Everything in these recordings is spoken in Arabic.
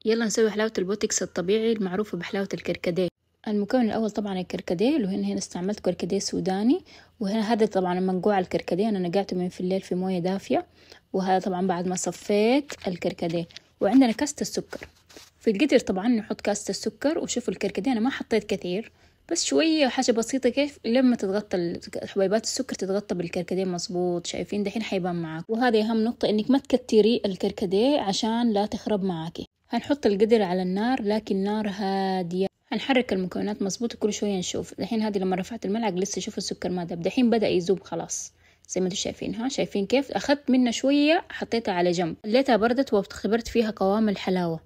يلا نسوي حلاوة البوتكس الطبيعي المعروفة بحلاوة الكركديه. المكون الأول طبعا الكركديه، وهنا استعملت كركديه سوداني، وهنا هذا طبعا منقوع الكركديه أنا نقعته من في الليل في موية دافية، وهذا طبعا بعد ما صفيت الكركديه. وعندنا كاسة السكر، في القدر طبعا نحط كاسة السكر. وشوفوا الكركديه أنا ما حطيت كثير، بس شوية حاجة بسيطة كيف لما تتغطى حبيبات السكر تتغطى بالكركديه مظبوط. شايفين دحين حيبان معاك. وهذه أهم نقطة إنك ما تكتري الكركديه عشان لا تخرب معاكي. هنحط القدر على النار لكن نار هادية. هنحرك المكونات مظبوط كل شوية نشوف. دحين هذه لما رفعت الملعقة لسه شوفوا السكر ما داب، دحين بدأ يذوب خلاص زي ما انتم شايفين. ها شايفين كيف أخذت منه شوية حطيتها على جنب، خليتها بردت واختبرت فيها قوام الحلاوة.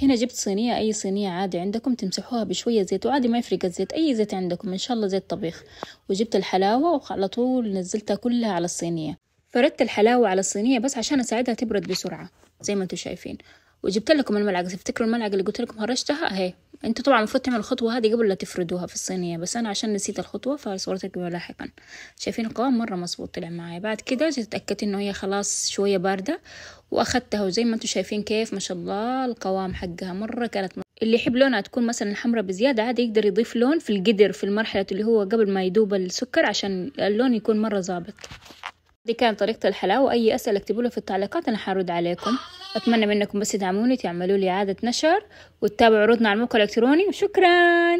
هنا جبت صينية، أي صينية عادي عندكم تمسحوها بشوية زيت، وعادي ما يفرق الزيت، أي زيت عندكم إن شاء الله زيت طبيخ. وجبت الحلاوة وعلى طول نزلتها كلها على الصينية. فردت الحلاوة على الصينية بس عشان أساعدها تبرد بسرعة زي ما انتم شايفين. وجبت لكم الملعقة، تفتكروا الملعقة اللي قلت لكم هرشتها اهي. انتوا طبعا المفروض تعملوا الخطوة هذه قبل لا تفردوها في الصينية، بس أنا عشان نسيت الخطوة فصورت لكم لاحقا. شايفين القوام مرة مظبوط طلع معايا. بعد كده جيت اتأكدت إنه هي خلاص شوية باردة واخدتها، وزي ما انتم شايفين كيف ما شاء الله القوام حقها مرة كانت اللي يحب لونها تكون مثلا حمرة بزيادة عادي يقدر يضيف لون في القدر في المرحلة اللي هو قبل ما يدوب السكر عشان اللون يكون مرة ظابط. دي كانت طريقة الحلاوة. أي أسئلة اكتبوا لي في التعليقات أنا حارد عليكم. أتمنى منكم بس تدعموني، تعملوا لي إعادة نشر وتتابعوا عروضنا على الموقع الإلكتروني، وشكرا.